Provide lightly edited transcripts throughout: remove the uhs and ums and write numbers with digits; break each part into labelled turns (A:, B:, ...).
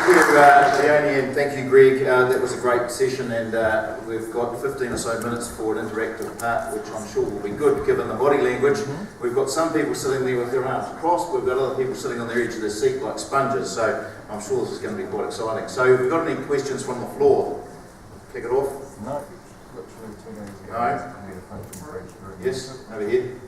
A: you, Leonie, and thank you, Greg. That was a great session, and we've got 15 or so minutes for an interactive part, which I'm sure will be good given the body language. We've got some people sitting there with their arms crossed. We've got other people sitting on the edge of their seat like sponges, so I'm sure this is going to be quite exciting. So have we got any questions from the floor? Kick it off?
B: No, literally 2 days ago.
A: No? Yes, over here.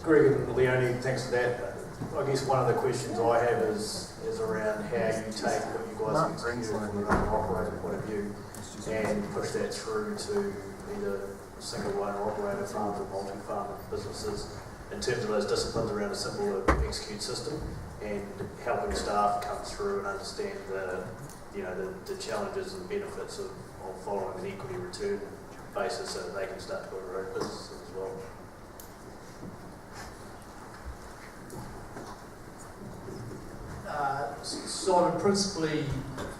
C: Greg and Leonie, thanks for that. I guess one of the questions I have is around how you take what you guys have executed from an owner-operator point of view and push that through to either single owner-operator farms or multi-farm businesses in terms of those disciplines around a simple execute system and helping staff come through and understand the challenges and benefits of following an equity return basis so that they can start to build their own businesses as well.
D: Simon, principally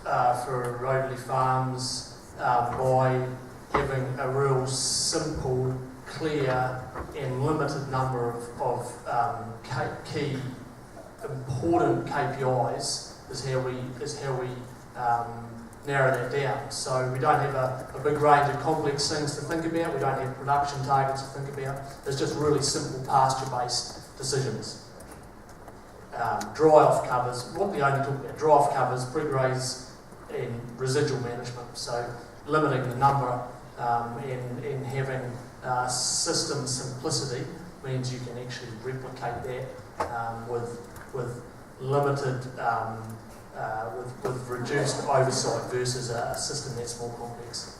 D: for Roadley farms, by having a real simple, clear and limited number of key important KPIs is how we narrow that down. So we don't have a big range of complex things to think about, we don't have production targets to think about, it's just really simple pasture-based decisions. Dry-off covers, what we only talk about, dry-off covers, pre-graze and residual management, so limiting the number and having system simplicity means you can actually replicate that with limited, with reduced oversight versus a system that's more complex.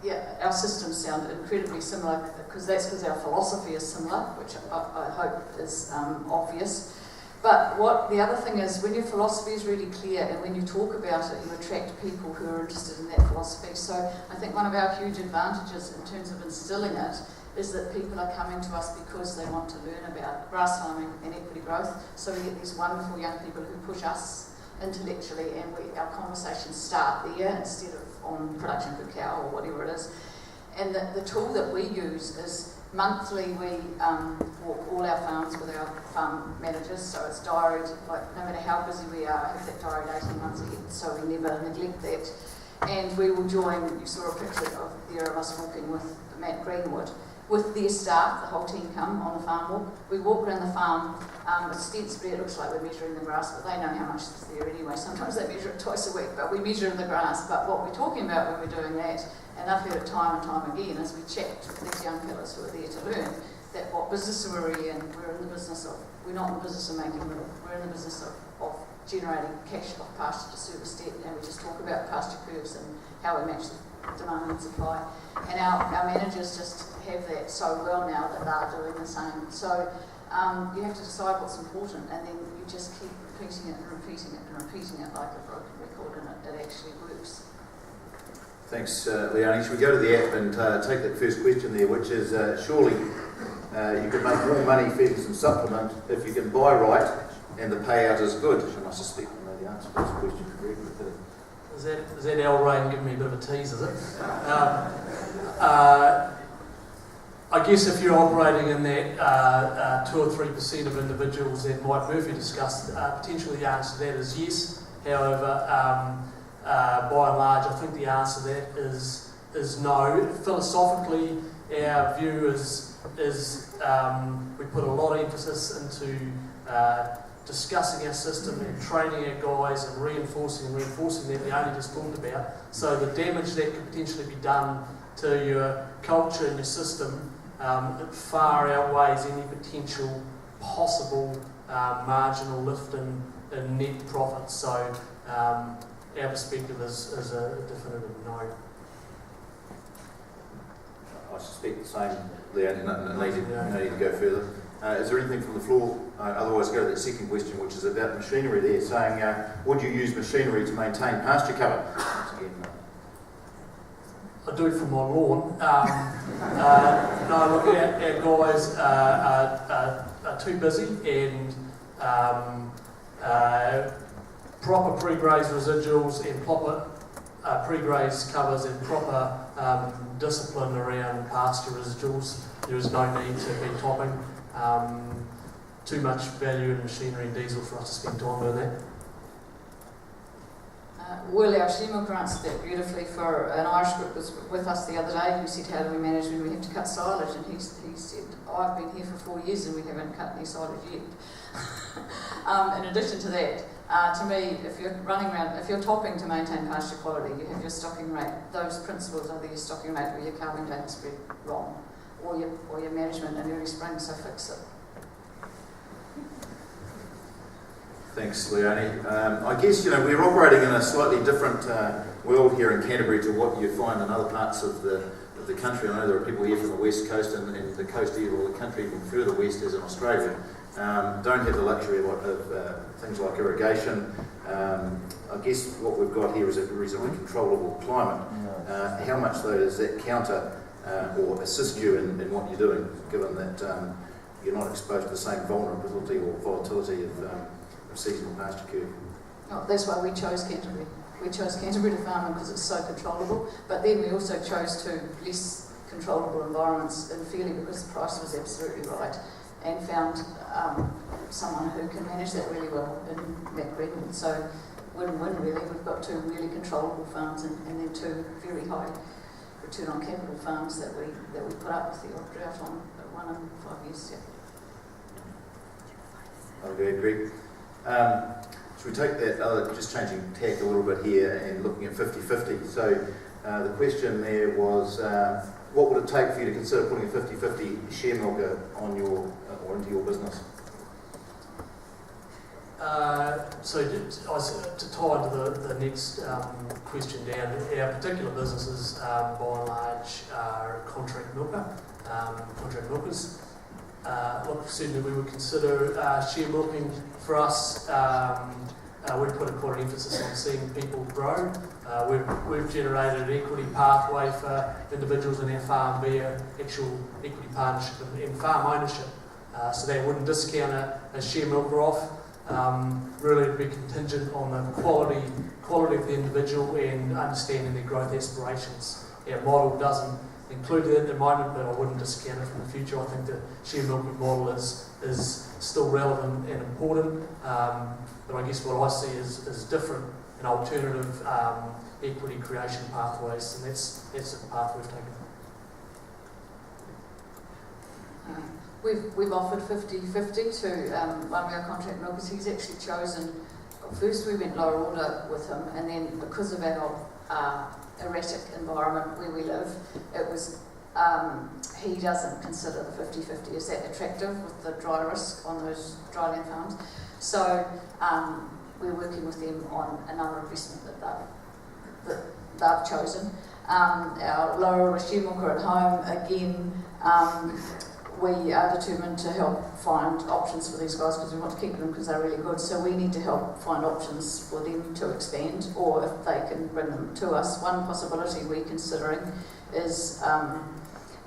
E: Yeah, our systems sound incredibly similar because our philosophy is similar, which I hope is obvious. But the other thing is, when your philosophy is really clear and when you talk about it, you attract people who are interested in that philosophy. So I think one of our huge advantages in terms of instilling it is that people are coming to us because they want to learn about grass farming and equity growth. So we get these wonderful young people who push us intellectually, and our conversations start there instead of on production per cow or whatever it is. And the tool that we use is monthly we walk all our farms with our farm managers, so it's diaried, like no matter how busy we are, I have that diaried 18 months ahead, so we never neglect that. And we will join, you saw a picture of us walking with Matt Greenwood, with their staff, the whole team come on a farm walk. We walk around the farm, ostensibly it looks like we're measuring the grass, but they know how much is there anyway. Sometimes they measure it twice a week, but we measure the grass. But what we're talking about when we're doing that, and I've heard it time and time again, is we chat with these young fellas who are there to learn that what business are we in? We're in the business of, we're not in the business of making milk, we're in the business of generating cash off pasture to service debt, and we just talk about pasture curves and how we match the demand and supply. And our managers just have that so well now that they're doing the same. So you have to decide what's important, and then you just keep repeating it and repeating it and repeating it like a broken record, and it actually works.
A: Thanks, Leonie. Should we go to the app and take that first question there, which is surely you could make more money feeding some supplement if you can buy right and the payout is good. I suspect I know the answer to this question, Greg.
D: Is that Al Rain giving me a bit of a tease, is it? I guess if you're operating in that 2 or 3% of individuals that Mike Murphy discussed, potentially the answer to that is yes. However, by and large, I think the answer to that is no. Philosophically, our view is we put a lot of emphasis into discussing our system and training our guys and reinforcing that we only just talked about. So the damage that could potentially be done to your culture and your system it far outweighs any potential possible marginal lift in net profits. So our perspective is a definitive no.
A: I suspect the same, Leonie. No need to go further. Is there anything from the floor? Otherwise, go to that second question, which is about machinery there, saying, would you use machinery to maintain pasture cover? Once again,
D: I do it for my lawn. No, look, our guys are too busy, and proper pre-graze residuals and proper pre-graze covers and proper discipline around pasture residuals. There is no need to be topping too much value in machinery and diesel for us to spend time doing that.
E: Will, our Shemilker answered that beautifully. For an Irish group was with us the other day who said, how do we manage when we have to cut silage? And he said, I've been here for 4 years and we haven't cut any silage yet. In addition to that, to me, if you're running around, if you're topping to maintain pasture quality, you have your stocking rate. Those principles are your stocking rate or your calving date spread wrong, or your management in early spring, so fix it.
A: Thanks, Leonie. I guess, we're operating in a slightly different world here in Canterbury to what you find in other parts of the country. I know there are people here from the West Coast and the coast here, or the country even further west as in Australia, don't have the luxury of things like irrigation. I guess what we've got here is a reasonably controllable climate. How much, though, does that counter or assist you in what you're doing, given that you're not exposed to the same vulnerability or volatility of seasonal pasture curve?
E: Oh, that's why we chose Canterbury. We chose Canterbury to farm because it's so controllable, but then we also chose two less controllable environments in Fairlie because the price was absolutely right, and found someone who can manage that really well in Matt Greenwood. So win-win really. We've got two really controllable farms and then two very high return on capital farms that we put up with the odd drought on 1 in 5 years. Yeah.
A: I agree. Should we take that other, just changing tack a little bit here and looking at 50-50? So the question there was, what would it take for you to consider putting a 50-50 share milker on your or into your business?
D: So to tie into the next question down, our particular businesses by and large are contract milkers. Look, certainly we would consider share milking. For us, we've put quite an emphasis on seeing people grow. We've generated an equity pathway for individuals in our farm via actual equity partnership and farm ownership. So that wouldn't discount a share milker off. Really it'd be contingent on the quality of the individual and understanding their growth aspirations. Our model doesn't include that at the moment, but I wouldn't discount it from the future. I think the share milking model is still relevant and important, but I guess what I see is different and alternative equity creation pathways, and that's the path we've taken.
E: We've offered 50-50 to one of our contract milkers. He's actually chosen, first we went lower order with him, and then because of our erratic environment where we live, it was he doesn't consider the 50-50 as that attractive with the dry risk on those dryland farms. So we're working with them on another investment that they've chosen. Our lower order share milker at home, again, we are determined to help find options for these guys because we want to keep them because they're really good. So we need to help find options for them to expand, or if they can bring them to us. One possibility we're considering is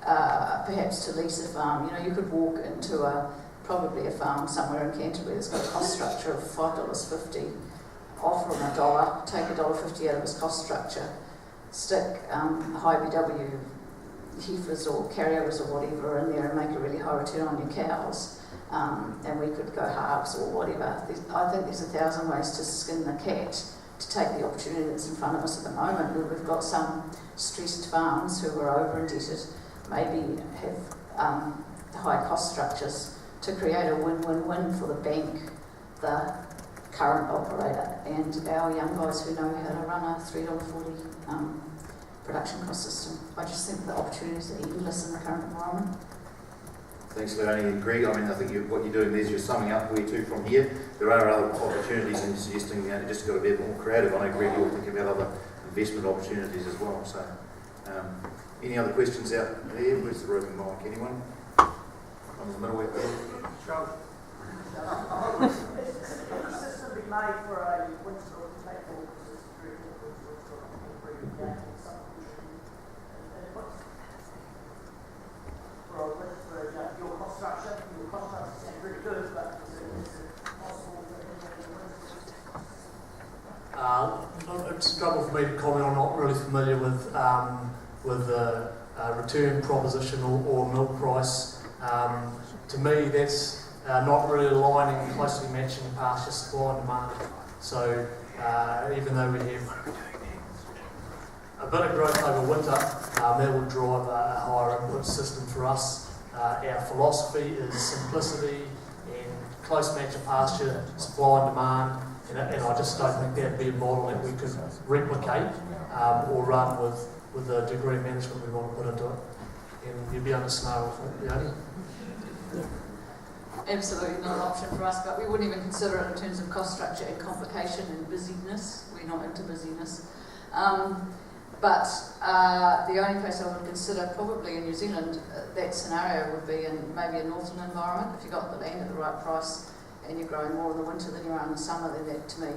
E: perhaps to lease a farm. You could walk into probably a farm somewhere in Canterbury that's got a cost structure of $5.50, offer him $1, take $1.50 out of his cost structure, stick high BW heifers or carryovers or whatever in there and make a really high return on your cows, and we could go halves or whatever. I think there's 1,000 ways to skin the cat to take the opportunity that's in front of us at the moment, where we've got some stressed farms who are over indebted, maybe have high cost structures, to create a win-win-win for the bank, the current operator, and our young guys who know how to run a $3.40 production cost system. I just think the opportunities are endless in the current environment.
A: Thanks, Leonie and Greg. I think what you're doing there is you're summing up where to from here. There are other opportunities, and suggesting just got to be a bit more creative. I know, Greg, you'll think about other investment opportunities as well. So, any other questions out there? Where's the roving mic? Anyone? On the middle way.
F: Sure. System be made for a winter or table your cost structure sounds really good, but is it possible
D: It's a trouble for me to comment. I'm not really familiar with the return proposition or milk price. To me, that's not really aligning, closely matching pasture supply and demand. So even though we have a bit of growth over winter, that will drive a higher input system for us. Our philosophy is simplicity and close match of pasture, supply and demand, and I just don't think that would be a model that we could replicate or run with the degree of management we want to put into it. And you'd be under snow with it, Leonie.
E: Absolutely not an option for us, but we wouldn't even consider it in terms of cost structure and complication and busyness. We're not into busyness. But the only place I would consider probably in New Zealand that scenario would be in maybe a northern environment. If you've got the land at the right price and you're growing more in the winter than you are in the summer, then that, to me,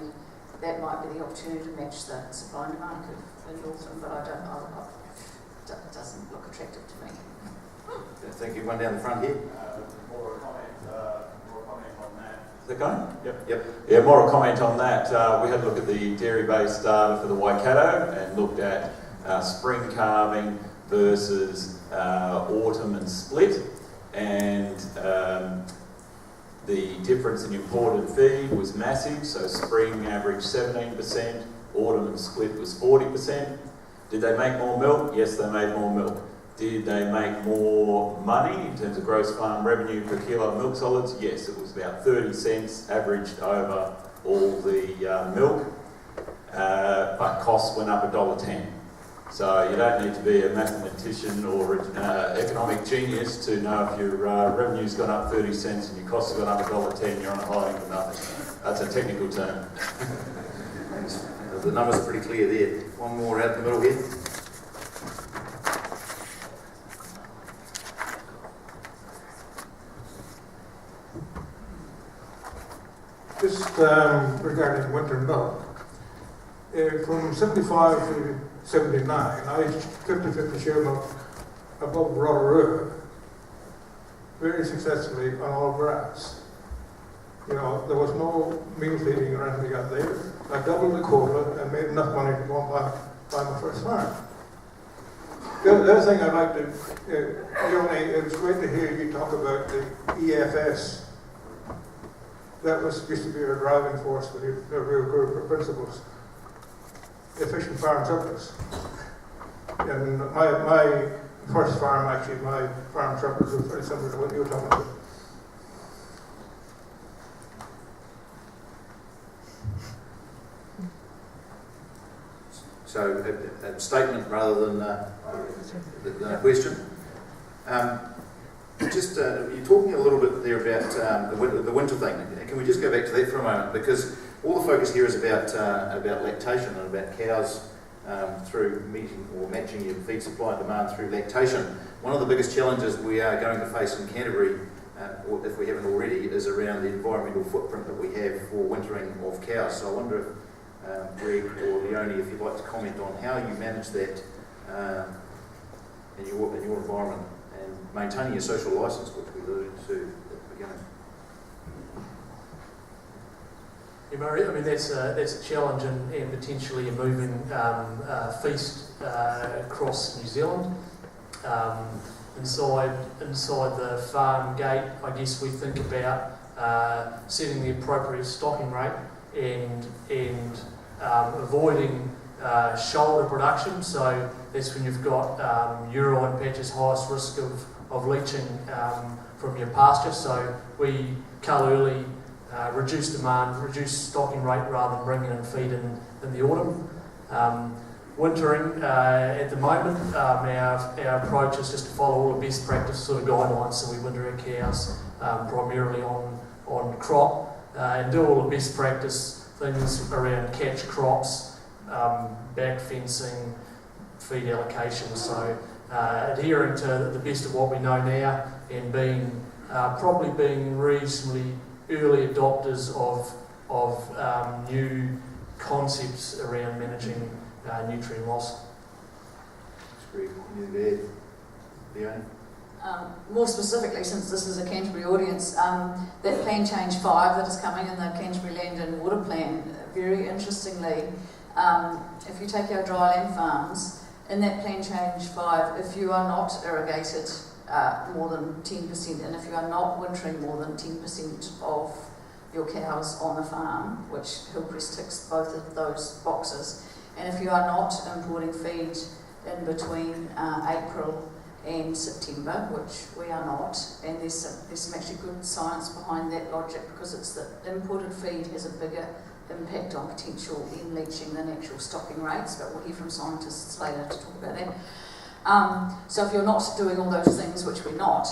E: that might be the opportunity to match the supply and demand curve in northern, but it doesn't look attractive to me.
A: Thank you. One down the front here.
G: More a comment on that.
H: Is that going?
A: Yep.
H: Yeah, more a comment on that. We had a look at the dairy-based data for the Waikato and looked at spring calving versus autumn and split, and the difference in imported feed was massive. So spring averaged 17%, autumn and split was 40%. Did they make more milk? Yes, they made more milk. Did they make more money in terms of gross farm revenue per kilo of milk solids? Yes, it was about 30 cents averaged over all the milk, but costs went up $1.10. So you don't need to be a mathematician or economic genius to know if your revenue's gone up 30 cents and your costs have gone up $1.10, you're on a hiding for nothing. That's a technical term.
A: The numbers are pretty clear there. One more out in the middle here.
B: Just regarding winter milk, from 75 to 79, I 50-50 share milk above Rotorua very successfully on all grass. You know, there was no meal feeding or anything out there. I doubled the quota and made enough money to go and buy my first farm. The other thing I'd like to, Leonie, it was great to hear you talk about the EFS. That used to be a driving force for the real group of principles. Efficient farm surplus. And my first farm, actually, my farm surplus was very similar to what you were talking about.
A: So a statement rather than a question. You're talking a little bit there about the winter thing. Can we just go back to that for a moment? Because all the focus here is about lactation and about cows through meeting or matching your feed supply and demand through lactation. One of the biggest challenges we are going to face in Canterbury, or if we haven't already, is around the environmental footprint that we have for wintering of cows. So I wonder if Greg or Leonie, if you'd like to comment on how you manage that in your environment and maintaining your social licence, which we alluded to at the beginning.
D: Yeah, Murray, I mean that's a challenge and potentially a moving feast across New Zealand. Inside the farm gate, I guess we think about setting the appropriate stocking rate and avoiding shoulder production. So that's when you've got urine patches, highest risk of leaching from your pasture. So we cull early, reduce demand, reduce stocking rate rather than bringing in feed in the autumn. Wintering, at the moment, our approach is just to follow all the best practice sort of guidelines. So we winter our cows primarily on crop and do all the best practice things around catch crops, back fencing, feed allocation. So adhering to the best of what we know now and probably being reasonably early adopters of new concepts around managing nutrient loss.
A: That's great. Anything to add, Leonie?
E: More specifically, since this is a Canterbury audience, that Plan Change 5 that is coming in the Canterbury Land and Water Plan, very interestingly, if you take our dry land farms, in that plan change 5, if you are not irrigated more than 10%, and if you are not wintering more than 10% of your cows on the farm, which Hillcrest ticks both of those boxes, and if you are not importing feed in between April and September, which we are not, and there's some actually good science behind that logic, because it's that imported feed has a bigger impact on potential in leaching than actual stocking rates, but we'll hear from scientists later to talk about that. So if you're not doing all those things, which we're not,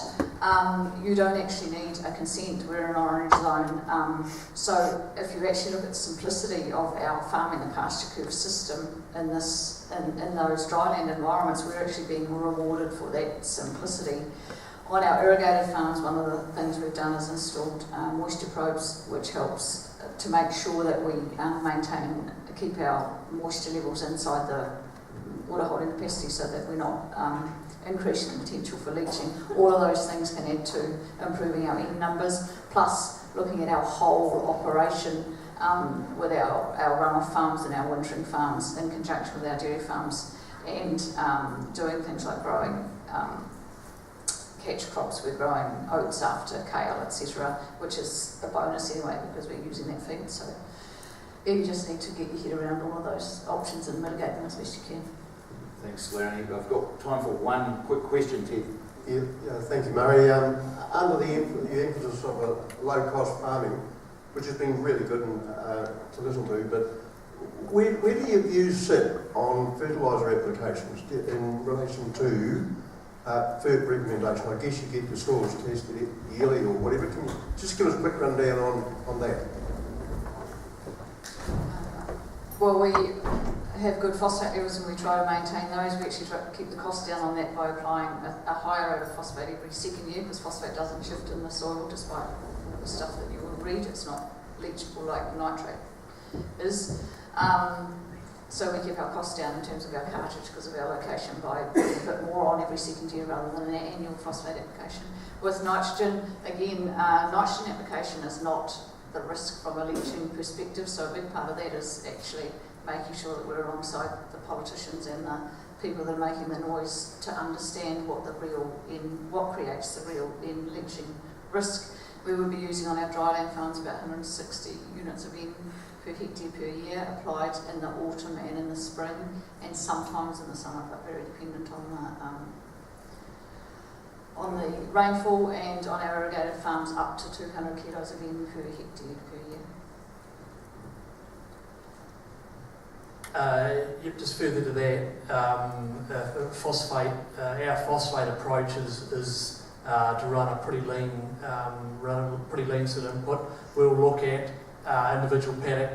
E: you don't actually need a consent. We're in an orange zone. So if you actually look at the simplicity of our farming the pasture curve system in those dryland environments, we're actually being rewarded for that simplicity. On our irrigated farms, one of the things we've done is installed moisture probes, which helps to make sure that we keep our moisture levels inside the water holding capacity, so that we're not increasing the potential for leaching. All of those things can add to improving our N numbers, plus looking at our whole operation with our runoff farms and our wintering farms in conjunction with our dairy farms, and doing things like growing catch crops. We're growing oats after kale, etc., which is a bonus anyway because we're using that feed. So you just need to get your head around all of those options and mitigate them as best you can.
A: Thanks, Leonie. I've got time for one quick question, Ted.
I: Yeah, thank you, Murray. Under the emphasis of low-cost farming, which has been really good to listen to, but where do your views sit on fertiliser applications in relation to FERC recommendation? I guess you get your soils tested yearly or whatever. Can you just give us a quick rundown on that?
E: Well, we have good phosphate levels and we try to maintain those. We actually try to keep the cost down on that by applying a higher rate of phosphate every second year, because phosphate doesn't shift in the soil despite all the stuff that you will read. It's not leachable like nitrate is. So we keep our costs down in terms of our cartridge because of our location by putting a bit more on every second year rather than an annual phosphate application. With nitrogen, again, nitrogen application is not the risk from a leaching perspective, so a big part of that is actually making sure that we're alongside the politicians and the people that are making the noise to understand what creates the real leaching risk. We would be using on our dryland farms about 160 units of N per hectare per year, applied in the autumn and in the spring, and sometimes in the summer, but very dependent on the rainfall, and on our irrigated farms up to 200 kilos of N per hectare per year.
D: Just further to that, phosphate. Our phosphate approach is to run a pretty lean sort of input. We'll look at individual paddock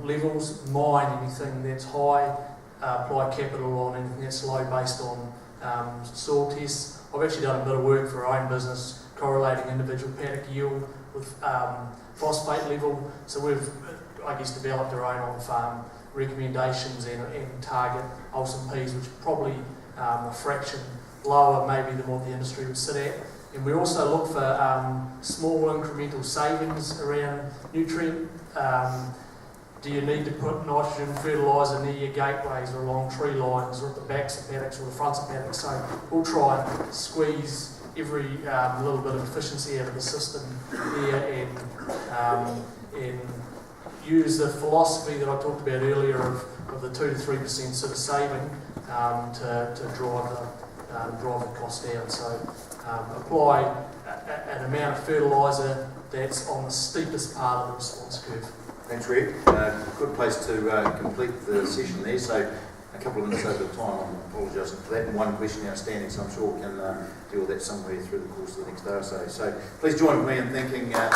D: levels, mine anything that's high, apply capital on anything that's low based on soil tests. I've actually done a bit of work for our own business correlating individual paddock yield with phosphate level. So we've, I guess, developed our own on-farm recommendations and target Olsen peas, which are probably a fraction lower maybe than what the industry would sit at. And we also look for small incremental savings around nutrient. Do you need to put nitrogen fertiliser near your gateways or along tree lines or at the backs of paddocks or the fronts of paddocks? So we'll try and squeeze every little bit of efficiency out of the system there and use the philosophy that I talked about earlier of the 2 to 3% sort of saving to drive the cost down. So apply an amount of fertiliser that's on the steepest part of the response curve.
A: Thanks, Greg. Good place to complete the session there. So a couple of minutes over the time. I'm apologising for that. And one question outstanding, so I'm sure we can deal with that somewhere through the course of the next day or so. So please join me in thanking Greg.